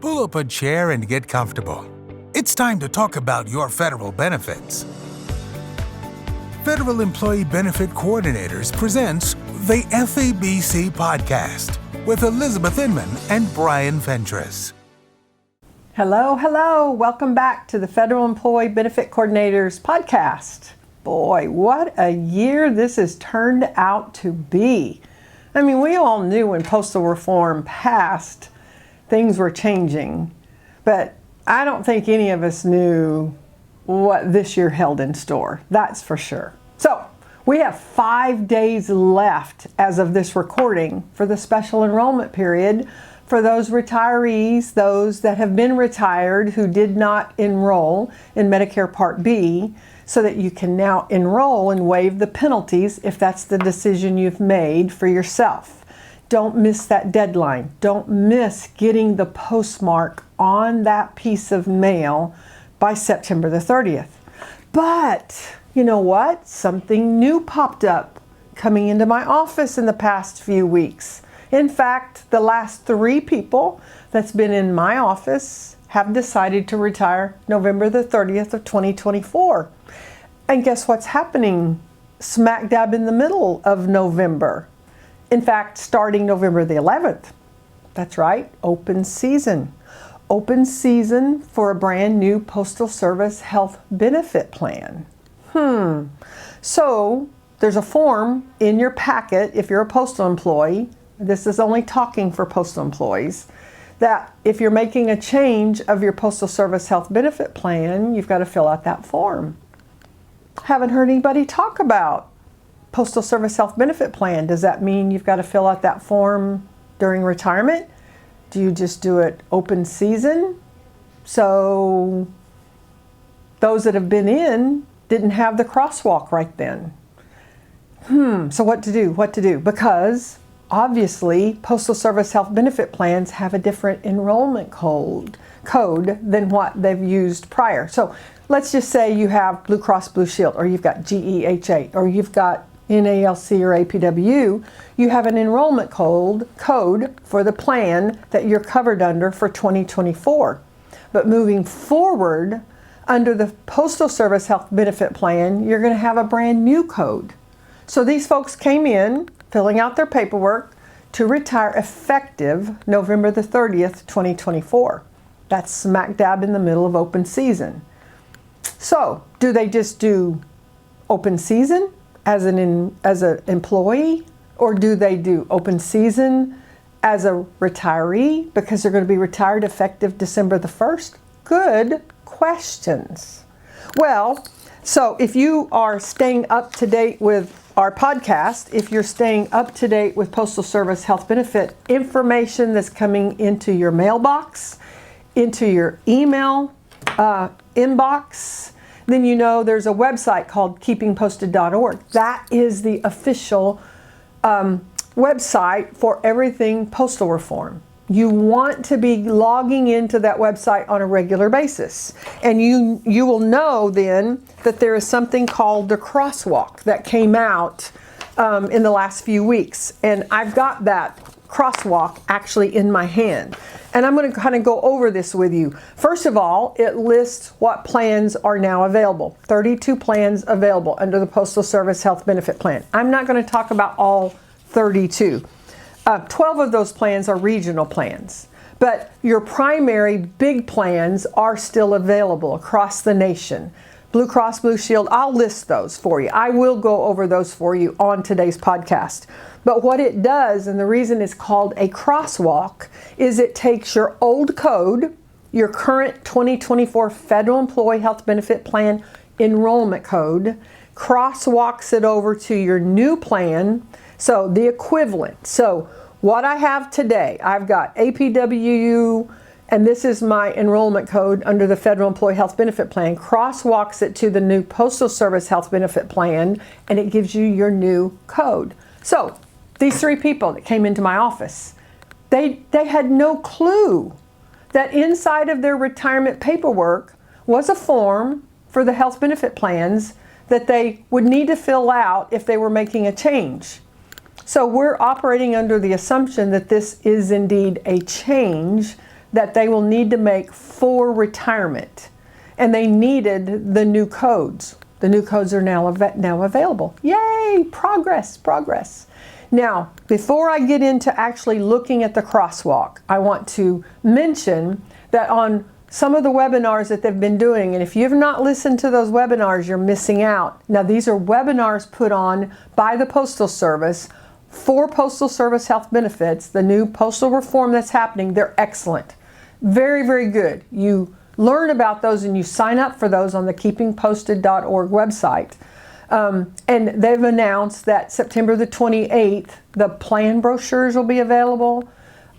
Pull up a chair and get comfortable. It's time to talk about your federal benefits. Federal Employee Benefit Coordinators presents the FEBC podcast with Elizabeth Inman and Brian Fentress. Hello. Welcome back to the Federal Employee Benefit Coordinators podcast. Boy, what a year this has turned out to be. I mean, we all knew when postal reform passed, things were changing, but I don't think any of us knew what this year held in store. That's for sure. So we have 5 days left as of this recording for the special enrollment period for those retirees, those that have been retired who did not enroll in Medicare Part B, so that you can now enroll and waive the penalties if that's the decision you've made for yourself. Don't miss that deadline. Don't miss getting the postmark on that piece of mail by September the 30th. But you know what? Something new popped up coming into my office in the past few weeks. In fact, the last 3 people that's been in my office have decided to retire November the 30th of 2024. And guess what's happening smack dab in the middle of November? In fact, starting November the 11th. That's right, open season. Open season for a brand new Postal Service health benefit plan. So there's a form in your packet if you're a postal employee. This is only talking for postal employees. That if you're making a change of your Postal Service health benefit plan, you've got to fill out that form. Haven't heard anybody talk about Postal Service health benefit plan. Does that mean you've got to fill out that form during retirement? Do you just do it open season? So those that have been in didn't have the crosswalk right then. So what to do? Because obviously Postal Service health benefit plans have a different enrollment code than what they've used prior. So let's just say you have Blue Cross Blue Shield, or you've got GEHA, or you've got NALC or APW. You have an enrollment code for the plan that you're covered under for 2024. But moving forward, under the Postal Service health benefit plan, you're going to have a brand new code. So these folks came in, filling out their paperwork to retire effective November the 30th, 2024. That's smack dab in the middle of open season. So do they just do open season as an employee, or do they do open season as a retiree because they're going to be retired effective December the 1st? Good questions. Well, so if you are staying up to date with our podcast, if you're staying up to date with Postal Service health benefit information that's coming into your mailbox, into your email inbox, then you know there's a website called keepingposted.org. That is the official website for everything postal reform. You want to be logging into that website on a regular basis. And you will know then that there is something called the CROSSWALK that came out in the last few weeks. And I've got that CROSSWALK actually in my hand. And I'm going to kind of go over this with you. First of all, it lists what plans are now available. 32 plans available under the Postal Service health benefit plan. I'm not going to talk about all 32. 12 of those plans are regional plans, but your primary big plans are still available across the nation. Blue Cross Blue Shield, I'll list those for you. I will go over those for you on today's podcast. But what it does, and the reason it's called a crosswalk, is it takes your old code, your current 2024 Federal Employee Health Benefit Plan enrollment code, crosswalks it over to your new plan, so the equivalent. So what I have today, I've got APWU, and this is my enrollment code under the Federal Employee Health Benefit Plan, crosswalks it to the new Postal Service Health Benefit Plan, and it gives you your new code. So these 3 people that came into my office, they had no clue that inside of their retirement paperwork was a form for the health benefit plans that they would need to fill out if they were making a change. So we're operating under the assumption that this is indeed a change that they will need to make for retirement. And they needed the new codes. The new codes are now available. Yay! Progress, progress. Now, before I get into actually looking at the crosswalk, I want to mention that on some of the webinars that they've been doing, and if you have not listened to those webinars, you're missing out. Now, these are webinars put on by the Postal Service for Postal Service health benefits, the new postal reform that's happening. They're excellent. Very, very good. You learn about those and you sign up for those on the keepingposted.org website. And they've announced that September the 28th, the plan brochures will be available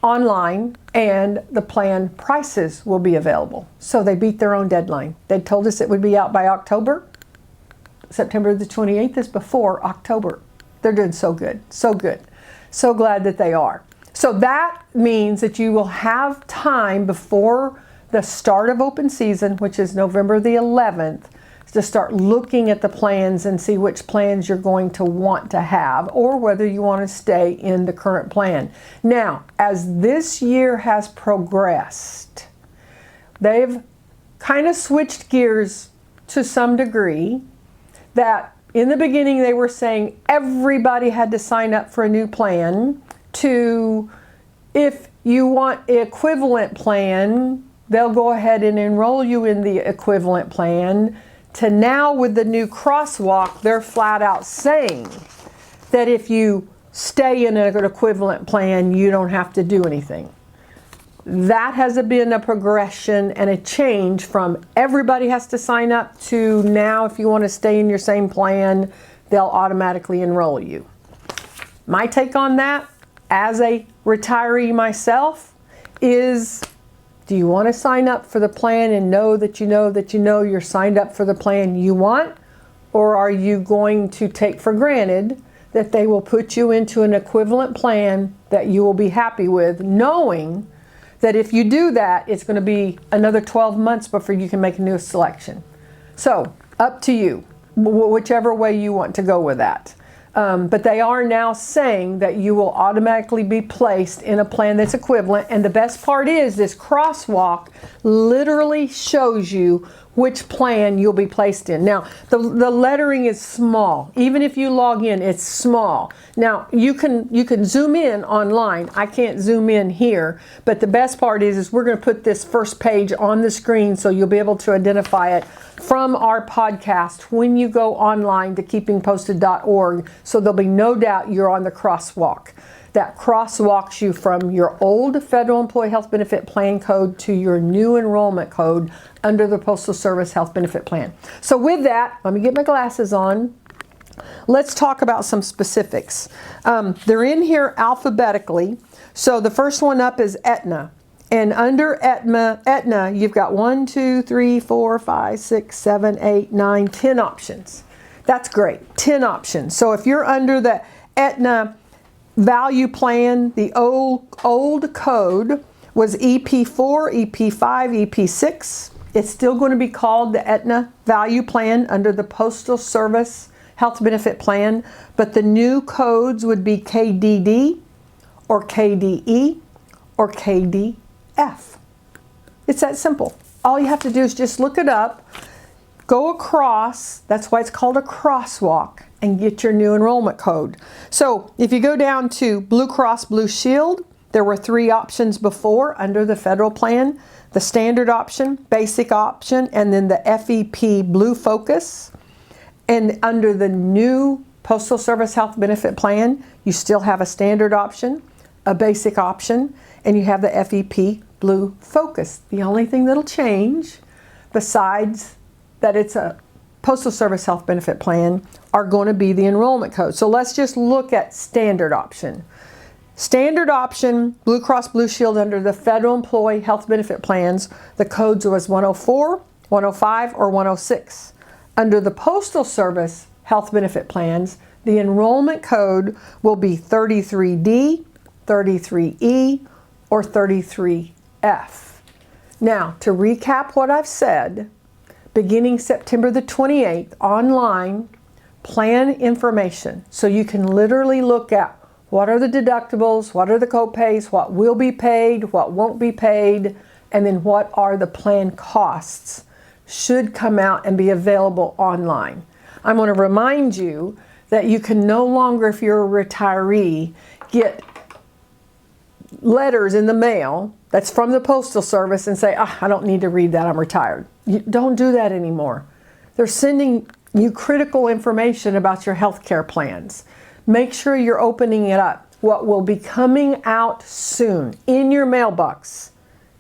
online and the plan prices will be available. So they beat their own deadline. They told us it would be out by October. September the 28th is before October. They're doing so good, so good. So glad that they are. So that means that you will have time before the start of open season, which is November the 11th, to start looking at the plans and see which plans you're going to want to have or whether you want to stay in the current plan. Now, as this year has progressed, they've kind of switched gears to some degree. That in the beginning they were saying everybody had to sign up for a new plan, to if you want an equivalent plan, they'll go ahead and enroll you in the equivalent plan, to now with the new crosswalk, they're flat out saying that if you stay in an equivalent plan, you don't have to do anything. That has been a progression and a change from everybody has to sign up to now if you want to stay in your same plan, they'll automatically enroll you. My take on that as a retiree myself is, do you want to sign up for the plan and know that you know you're signed up for the plan you want? Or are you going to take for granted that they will put you into an equivalent plan that you will be happy with, knowing that if you do that, it's going to be another 12 months before you can make a new selection? So, up to you, whichever way you want to go with that. But they are now saying that you will automatically be placed in a plan that's equivalent. And the best part is this crosswalk literally shows you which plan you'll be placed in. Now, the lettering is small. Even if you log in, it's small. Now, you can zoom in online. I can't zoom in here. But the best part is we're going to put this first page on the screen so you'll be able to identify it from our podcast when you go online to keepingposted.org. So there'll be no doubt you're on the crosswalk. That crosswalks you from your old Federal Employee Health Benefit Plan code to your new enrollment code under the Postal Service Health Benefit Plan. So with that, let me get my glasses on. Let's talk about some specifics. They're in here alphabetically. So the first one up is Aetna. And under Aetna, you've got 1, 2, 3, 4, 5, 6, 7, 8, 9, 10 options. That's great, 10 options. So if you're under the Aetna value plan, the old code was EP4, EP5, EP6. It's still going to be called the Aetna value plan under the Postal Service Health Benefit Plan, but the new codes would be KDD or KDE or KDF. It's that simple. All you have to do is just look it up, go across, that's why it's called a crosswalk, and get your new enrollment code. So if you go down to Blue Cross Blue Shield, there were 3 options before under the federal plan: the standard option, basic option, and then the FEP Blue Focus. And under the new Postal Service Health Benefit Plan, you still have a standard option, a basic option, and you have the FEP Blue Focus. The only thing that'll change, besides that it's a Postal Service Health Benefit Plan, are going to be the enrollment code. So let's just look at standard option. Standard option, Blue Cross Blue Shield under the Federal Employee Health Benefit Plans, the codes was 104, 105, or 106. Under the Postal Service Health Benefit Plans, the enrollment code will be 33D, 33E, or 33F. Now, to recap what I've said, beginning September the 28th, online, plan information. So you can literally look at what are the deductibles, what are the copays, what will be paid, what won't be paid, and then what are the plan costs should come out and be available online. I'm going to remind you that you can no longer, if you're a retiree, get letters in the mail that's from the Postal Service and say, I don't need to read that, I'm retired. You don't do that anymore. They're sending you critical information about your health care plans. Make sure you're opening it up. What will be coming out soon in your mailbox,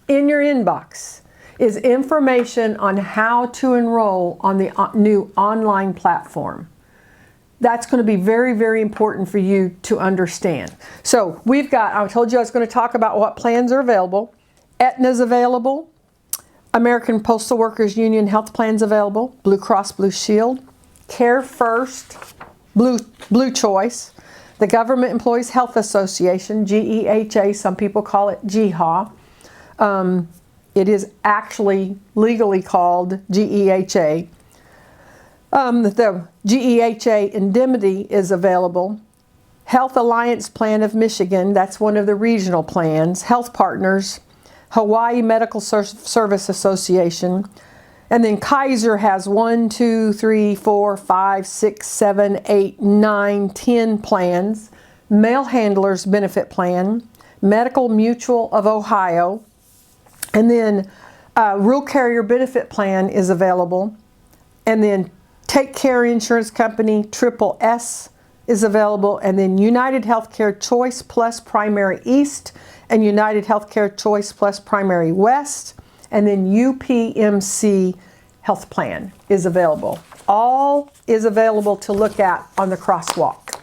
in your inbox, is information on how to enroll on the new online platform. That's going to be very, very important for you to understand. So we've got, I told you I was going to talk about what plans are available. Aetna's available. American Postal Workers Union health plans available. Blue Cross Blue Shield. Care First, Blue Choice. The Government Employees Health Association, GEHA, some people call it GHA. It is actually legally called GEHA. The GEHA Indemnity is available. Health Alliance Plan of Michigan, that's one of the regional plans. Health Partners, Hawaii Medical Service Association, and then Kaiser has 1, 2, 3, 4, 5, 6, 7, 8, 9, 10 plans. Mail Handlers Benefit Plan, Medical Mutual of Ohio, and then Rural Carrier Benefit Plan is available, and then Take Care Insurance Company, Triple S is available, and then United Healthcare Choice Plus Primary East and United Healthcare Choice Plus Primary West, and then UPMC Health Plan is available. All is available to look at on the CROSSWALK,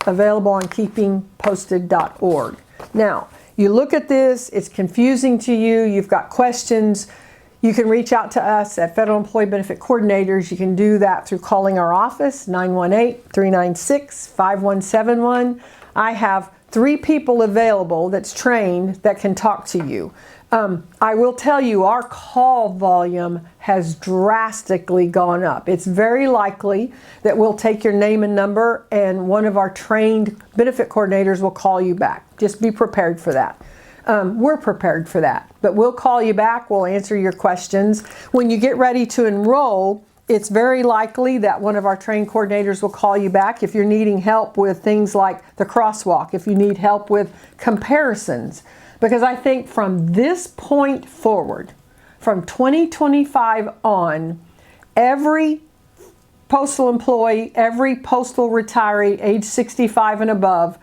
available on keepingposted.org. Now, you look at this, it's confusing to you, you've got questions, you can reach out to us at Federal Employee Benefit Coordinators. You can do that through calling our office, 918-396-5171. I have 3 people available that's trained that can talk to you. I will tell you, our call volume has drastically gone up. It's very likely that we'll take your name and number and one of our trained benefit coordinators will call you back. Just be prepared for that. We're prepared for that, but we'll call you back. We'll answer your questions. When you get ready to enroll, it's very likely that one of our trained coordinators will call you back if you're needing help with things like the CROSSWALK, if you need help with comparisons. Because I think from this point forward, from 2025 on, every postal employee, every postal retiree age 65 and above,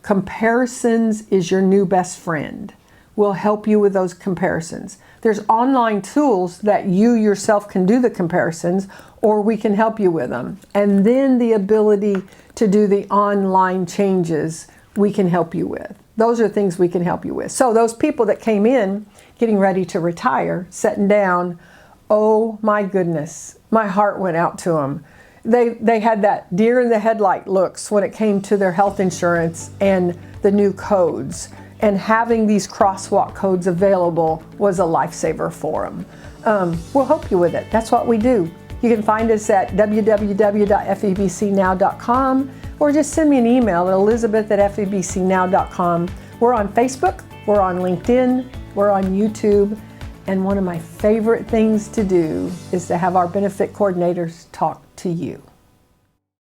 comparisons is your new best friend. We'll help you with those comparisons. There's online tools that you yourself can do the comparisons, or we can help you with them. And then the ability to do the online changes, we can help you with. Those are things we can help you with. So those people that came in getting ready to retire, sitting down, oh my goodness, my heart went out to them. They had that deer in the headlight looks when it came to their health insurance and the new codes. And having these CROSSWALK codes available was a lifesaver for them. We'll help you with it. That's what we do. You can find us at www.febcnow.com or just send me an email at elizabeth@febcnow.com. We're on Facebook, we're on LinkedIn, we're on YouTube, and one of my favorite things to do is to have our benefit coordinators talk to you.